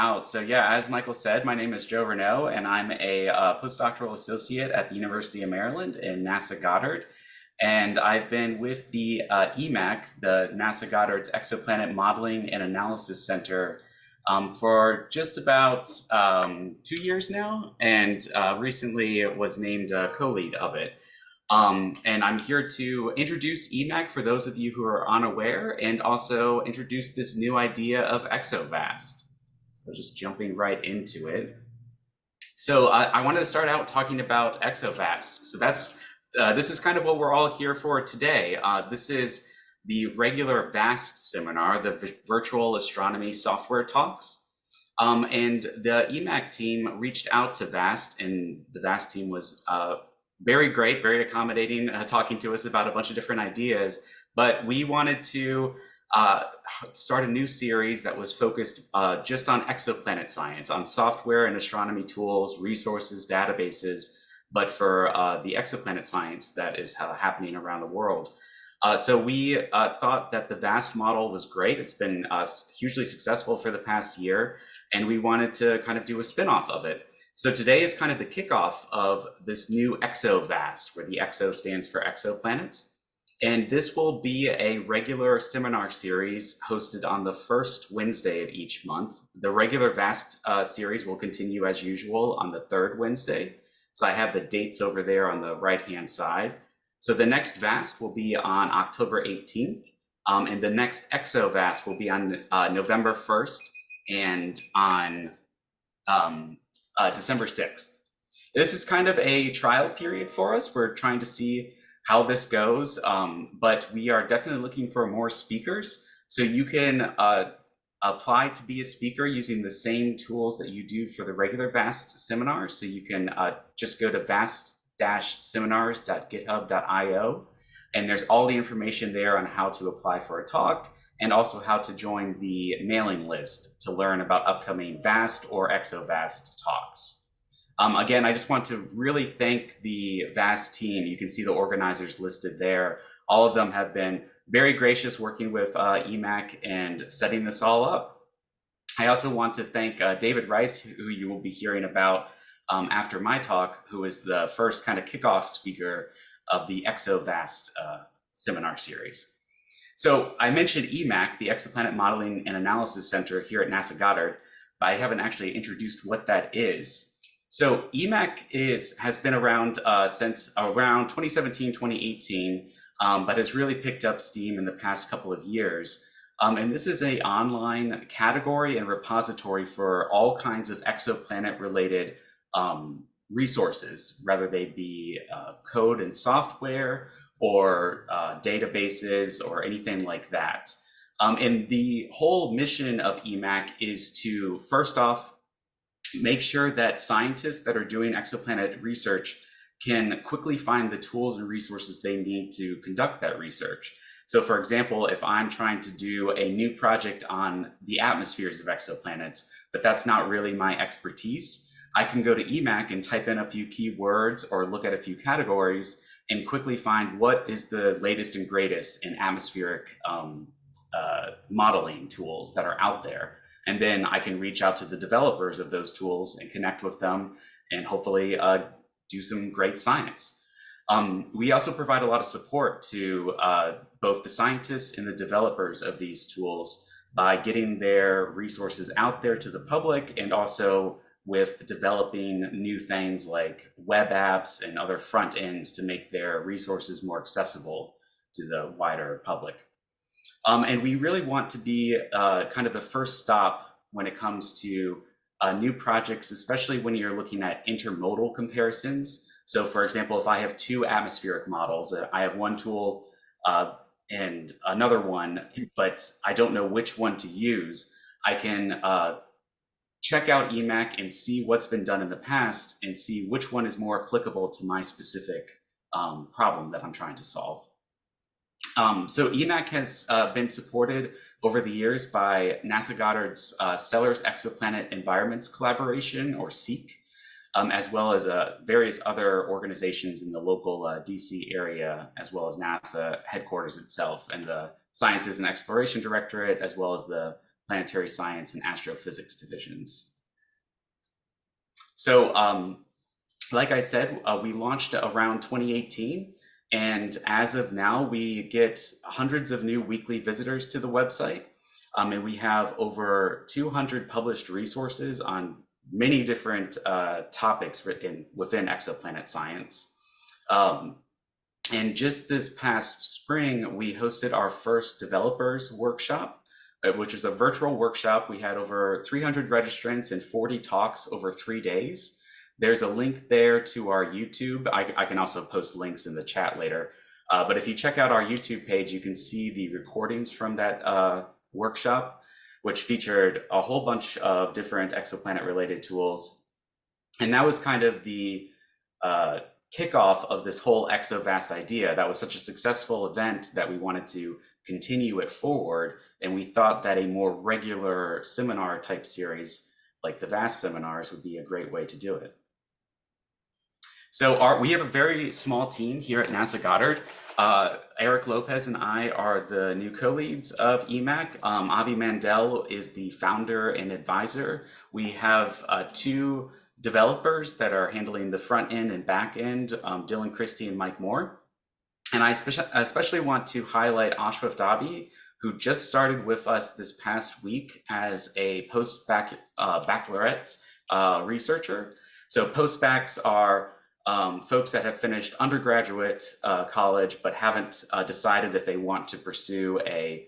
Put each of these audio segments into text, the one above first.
Out. So yeah, as Michael said, my name is Joe Renaud, and I'm a postdoctoral associate at the University of Maryland in NASA Goddard. And I've been with the EMAC, the NASA Goddard's Exoplanet Modeling and Analysis Center, for just about 2 years now, and recently was named co-lead of it. And I'm here to introduce EMAC for those of you who are unaware, and also introduce this new idea of exoVAST. So just jumping right into it. So I wanted to start out talking about exoVAST. So this is kind of what we're all here for today. This is the regular VAST seminar, the Virtual Astronomy Software Talks. And the EMAC team reached out to VAST, and the VAST team was very great, very accommodating, talking to us about a bunch of different ideas. But we wanted to start a new series that was focused just on exoplanet science, on software and astronomy tools, resources, databases, but for the exoplanet science that is happening around the world. So we thought that the VAST model was great. It's been hugely successful for the past year, and we wanted to kind of do a spin-off of it. So today is kind of the kickoff of this new exoVAST, where the exo stands for exoplanets. And this will be a regular seminar series hosted on the first Wednesday of each month. The regular VAST series will continue as usual on the third Wednesday. So I have the dates over there on the right-hand side. So the next VAST will be on October 18th, and the next exoVAST will be on November 1st and on December 6th. This is kind of a trial period for us. We're trying to see how this goes, but we are definitely looking for more speakers. So you can apply to be a speaker using the same tools that you do for the regular VAST seminars. So you can just go to vast-seminars.github.io, and there's all the information there on how to apply for a talk, and also how to join the mailing list to learn about upcoming VAST or exoVAST talks. Again, I just want to really thank the VAST team. You can see the organizers listed there. All of them have been very gracious working with EMAC and setting this all up. I also want to thank David Rice, who you will be hearing about after my talk, who is the first kind of kickoff speaker of the exoVAST seminar series. So I mentioned EMAC, the Exoplanet Modeling and Analysis Center here at NASA Goddard, but I haven't actually introduced what that is. So EMAC has been around since around 2017, 2018, but has really picked up steam in the past couple of years. And this is an online category and repository for all kinds of exoplanet-related resources, whether they be code and software or databases or anything like that. And the whole mission of EMAC is to, first off, make sure that scientists that are doing exoplanet research can quickly find the tools and resources they need to conduct that research. So for example, if I'm trying to do a new project on the atmospheres of exoplanets, but that's not really my expertise, I can go to EMAC and type in a few keywords or look at a few categories and quickly find what is the latest and greatest in atmospheric modeling tools that are out there. And then I can reach out to the developers of those tools and connect with them and hopefully do some great science. We also provide a lot of support to both the scientists and the developers of these tools by getting their resources out there to the public, and also with developing new things like web apps and other front ends to make their resources more accessible to the wider public. And we really want to be kind of the first stop when it comes to new projects, especially when you're looking at intermodal comparisons. So for example, if I have two atmospheric models, I have one tool and another one, but I don't know which one to use, I can check out EMAC and see what's been done in the past and see which one is more applicable to my specific problem that I'm trying to solve. So EMAC has been supported over the years by NASA Goddard's Sellers Exoplanet Environments Collaboration, or SEEC, as well as various other organizations in the local DC area, as well as NASA headquarters itself and the Sciences and Exploration Directorate, as well as the planetary science and astrophysics divisions. So like I said, we launched around 2018. And as of now, we get hundreds of new weekly visitors to the website. And we have over 200 published resources on many different topics within exoplanet science. And just this past spring, we hosted our first developers workshop, which is a virtual workshop. We had over 300 registrants and 40 talks over 3 days. There's a link there to our YouTube. I can also post links in the chat later. But if you check out our YouTube page, you can see the recordings from that workshop, which featured a whole bunch of different exoplanet related tools. And that was kind of the kickoff of this whole exoVAST idea. That was such a successful event that we wanted to continue it forward. And we thought that a more regular seminar type series like the VAST seminars would be a great way to do it. So we have a very small team here at NASA Goddard. Eric Lopez and I are the new co-leads of EMAC. Avi Mandel is the founder and advisor. We have 2 developers that are handling the front end and back end, Dylan Christie and Mike Moore. And I especially want to highlight Ashraf Dabi, who just started with us this past week as a baccalaureate researcher. So postbacs are folks that have finished undergraduate college but haven't decided if they want to pursue a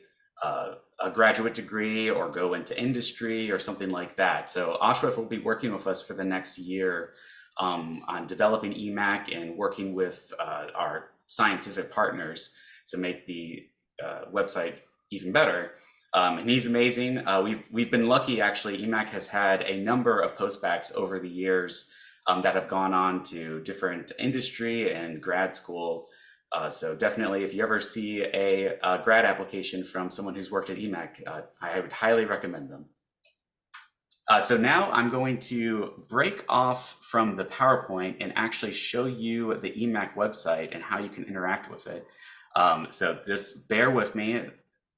graduate degree or go into industry or something like that. So Ashraf will be working with us for the next year on developing EMAC and working with our scientific partners to make the website even better. And he's amazing. We've been lucky, actually. EMAC has had a number of postbacs over the years that have gone on to different industry and grad school. So definitely, if you ever see a grad application from someone who's worked at EMAC, I would highly recommend them. So now I'm going to break off from the PowerPoint and actually show you the EMAC website and how you can interact with it. So just bear with me.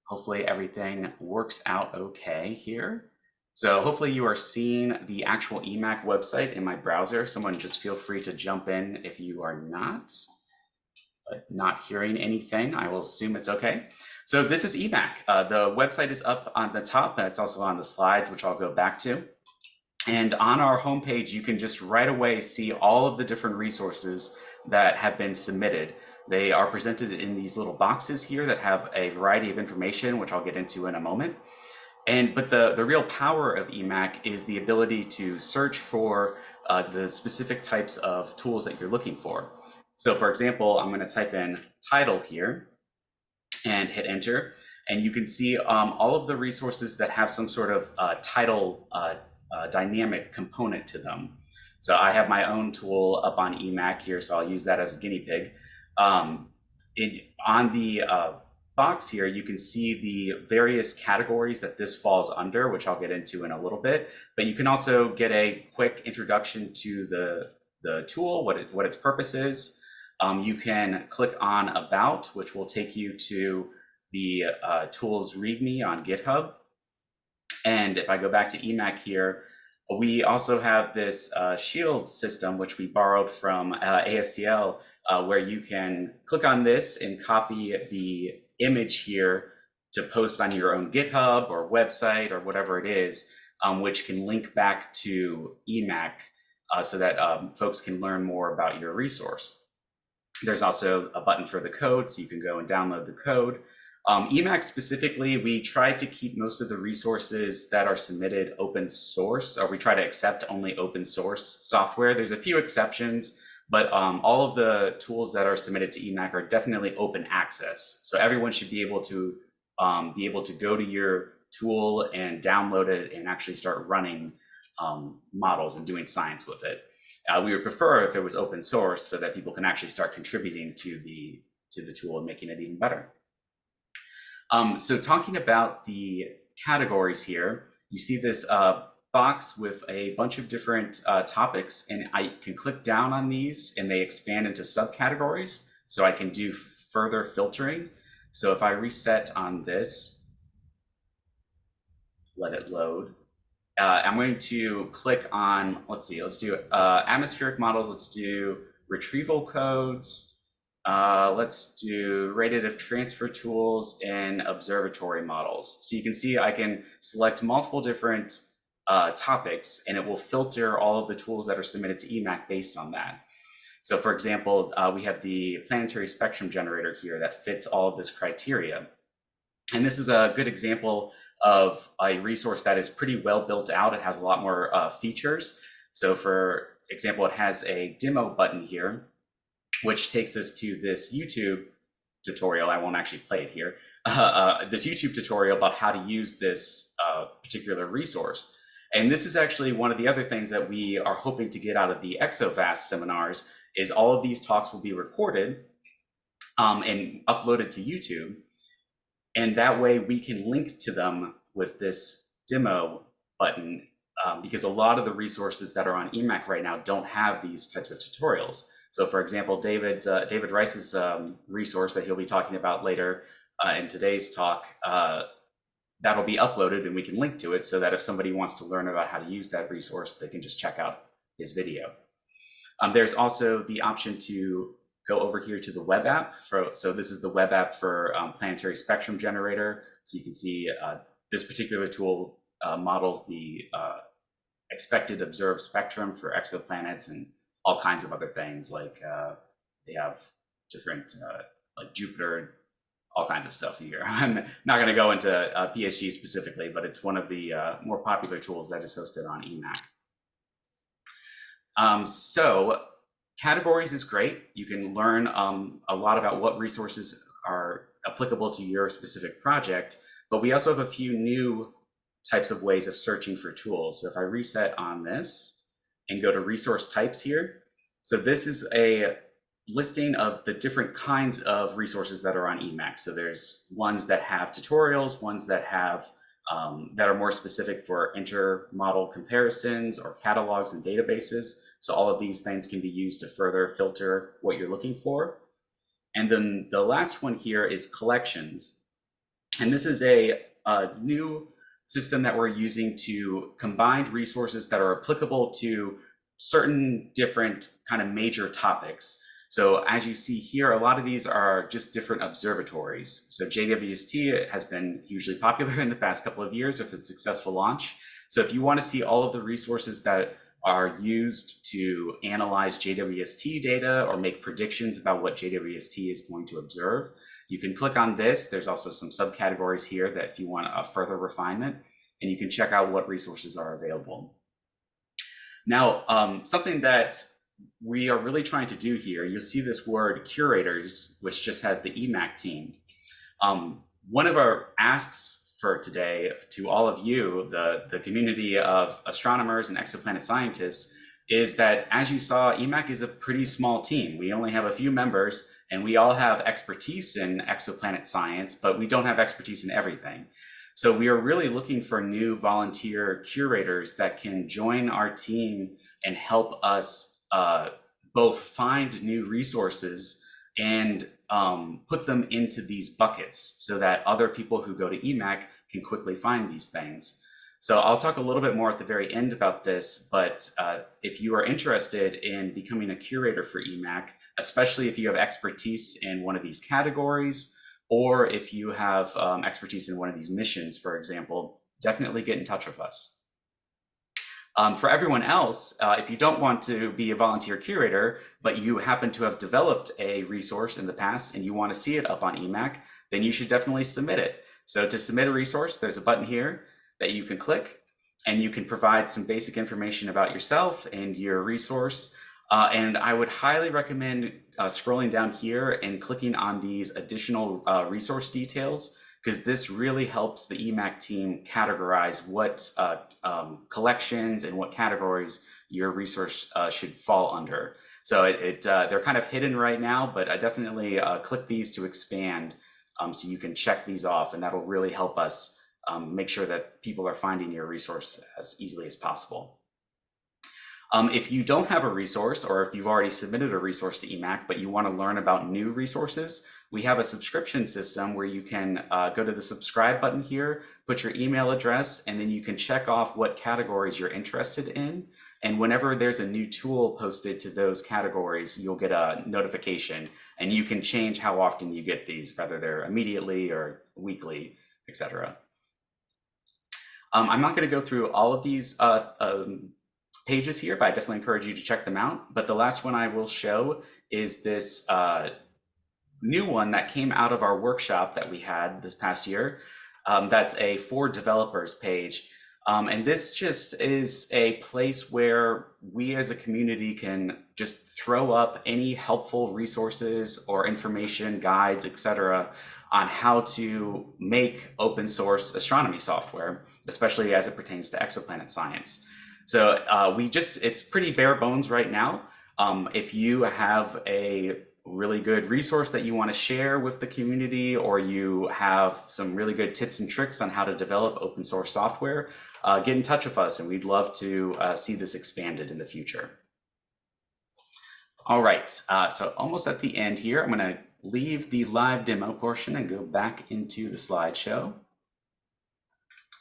Hopefully everything works out okay here. So hopefully you are seeing the actual EMAC website in my browser. Someone just feel free to jump in if you are not. But not hearing anything, I will assume it's okay. So this is EMAC. The website is up on the top. It's also on the slides, which I'll go back to. And on our homepage, you can just right away see all of the different resources that have been submitted. They are presented in these little boxes here that have a variety of information, which I'll get into in a moment. But the real power of EMAC is the ability to search for the specific types of tools that you're looking for. So for example, I'm going to type in title here and hit enter. And you can see all of the resources that have some sort of title dynamic component to them. So I have my own tool up on EMAC here, so I'll use that as a guinea pig. On the box here, you can see the various categories that this falls under, which I'll get into in a little bit. But you can also get a quick introduction to the tool, what its purpose is. You can click on About, which will take you to the tools README on GitHub. And if I go back to EMAC here, we also have this shield system, which we borrowed from ASCL, where you can click on this and copy the image here to post on your own GitHub or website or whatever it is, which can link back to EMAC so that folks can learn more about your resource. There's also a button for the code, so you can go and download the code. EMAC specifically, we try to keep most of the resources that are submitted open source, or we try to accept only open source software. There's a few exceptions, but all of the tools that are submitted to EMAC are definitely open access. So everyone should be able to go to your tool and download it and actually start running models and doing science with it. We would prefer if it was open source so that people can actually start contributing to the tool and making it even better. So talking about the categories here, you see this box with a bunch of different topics, and I can click down on these and they expand into subcategories, so I can do further filtering. So if I reset on this, let it load. I'm going to click on, let's see, let's do atmospheric models, let's do retrieval codes, let's do radiative transfer tools and observatory models. So you can see I can select multiple different topics, and it will filter all of the tools that are submitted to EMAC based on that. So for example, we have the planetary spectrum generator here that fits all of this criteria. And this is a good example of a resource that is pretty well built out. It has a lot more features. So for example, it has a demo button here, which takes us to this YouTube tutorial. I won't actually play it here. This YouTube tutorial about how to use this particular resource. And this is actually one of the other things that we are hoping to get out of the exoVAST seminars is all of these talks will be recorded and uploaded to YouTube. And that way we can link to them with this demo button because a lot of the resources that are on EMAC right now don't have these types of tutorials. So for example, David Rice's resource that he'll be talking about later in today's talk, that'll be uploaded and we can link to it so that if somebody wants to learn about how to use that resource, they can just check out his video. There's also the option to go over here to the web app. So this is the web app for planetary spectrum generator. So you can see this particular tool models the expected observed spectrum for exoplanets and all kinds of other things like they have different like Jupiter, all kinds of stuff here. I'm not going to go into PSG specifically, but it's one of the more popular tools that is hosted on EMAC. So categories is great. You can learn a lot about what resources are applicable to your specific project, but we also have a few new types of ways of searching for tools. So if I reset on this and go to resource types here, so this is a listing of the different kinds of resources that are on EMAC. So there's ones that have tutorials, ones that have that are more specific for inter-model comparisons or catalogs and databases. So all of these things can be used to further filter what you're looking for. And then the last one here is collections. And this is a new system that we're using to combine resources that are applicable to certain different kind of major topics. So as you see here, a lot of these are just different observatories. So JWST has been hugely popular in the past couple of years with its successful launch. So if you want to see all of the resources that are used to analyze JWST data or make predictions about what JWST is going to observe, you can click on this. There's also some subcategories here that if you want a further refinement, and you can check out what resources are available. Now, something that we are really trying to do here, you'll see this word curators, which just has the EMAC team. One of our asks for today to all of you, the community of astronomers and exoplanet scientists, is that as you saw, EMAC is a pretty small team. We only have a few members and we all have expertise in exoplanet science, but we don't have expertise in everything. So we are really looking for new volunteer curators that can join our team and help us both find new resources and put them into these buckets so that other people who go to EMAC can quickly find these things. So I'll talk a little bit more at the very end about this, but if you are interested in becoming a curator for EMAC, especially if you have expertise in one of these categories, or if you have expertise in one of these missions, for example, definitely get in touch with us. For everyone else, if you don't want to be a volunteer curator, but you happen to have developed a resource in the past and you want to see it up on EMAC, then you should definitely submit it. So to submit a resource, there's a button here that you can click and you can provide some basic information about yourself and your resource. And I would highly recommend scrolling down here and clicking on these additional resource details, because this really helps the EMAC team categorize what collections and what categories your resource should fall under. So they're kind of hidden right now, but I definitely click these to expand so you can check these off, and that'll really help us make sure that people are finding your resource as easily as possible. If you don't have a resource, or if you've already submitted a resource to EMAC, but you want to learn about new resources, we have a subscription system where you can go to the subscribe button here, put your email address, and then you can check off what categories you're interested in. And whenever there's a new tool posted to those categories, you'll get a notification, and you can change how often you get these, whether they're immediately or weekly, etc. I'm not going to go through all of these pages here, but I definitely encourage you to check them out. But the last one I will show is this new one that came out of our workshop that we had this past year. That's a for developers page. And this just is a place where we as a community can just throw up any helpful resources or information, guides, etc., on how to make open source astronomy software, especially as it pertains to exoplanet science. So it's pretty bare bones right now. If you have a really good resource that you want to share with the community, or you have some really good tips and tricks on how to develop open source software, get in touch with us, and we'd love to see this expanded in the future. All right, so almost at the end here, I'm going to leave the live demo portion and go back into the slideshow.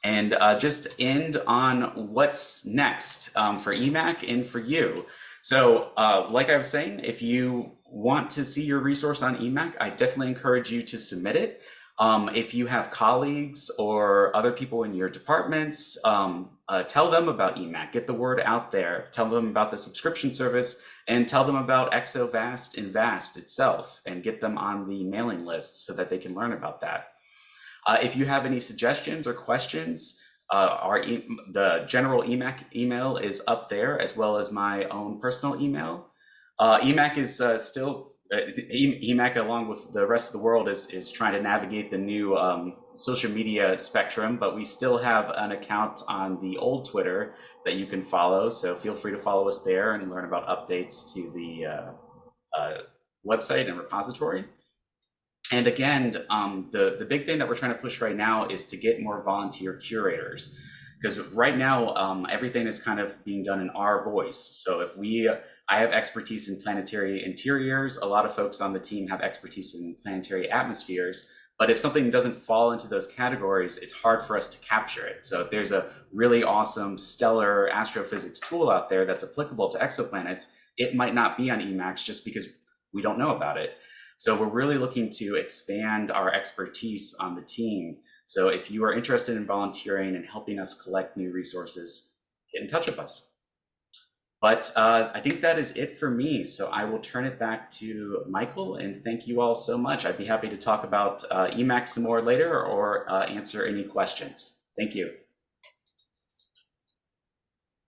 And just end on what's next for EMAC and for you. So like I was saying, if you want to see your resource on EMAC, I definitely encourage you to submit it. If you have colleagues or other people in your departments, tell them about EMAC, get the word out there, tell them about the subscription service, and tell them about exoVAST and VAST itself, and get them on the mailing list so that they can learn about that. If you have any suggestions or questions, the general EMAC email is up there, as well as my own personal email. EMAC is EMAC, along with the rest of the world, is trying to navigate the new social media spectrum, but we still have an account on the old Twitter that you can follow. So feel free to follow us there and learn about updates to the website and repository. And again, the big thing that we're trying to push right now is to get more volunteer curators, because right now everything is kind of being done in our voice. So if I have expertise in planetary interiors, a lot of folks on the team have expertise in planetary atmospheres, but if something doesn't fall into those categories, it's hard for us to capture it. So if there's a really awesome stellar astrophysics tool out there that's applicable to exoplanets, it might not be on EMAX just because we don't know about it. So we're really looking to expand our expertise on the team. So if you are interested in volunteering and helping us collect new resources, get in touch with us. But I think that is it for me. So I will turn it back to Michael, and thank you all so much. I'd be happy to talk about EMAC some more later, or answer any questions. Thank you.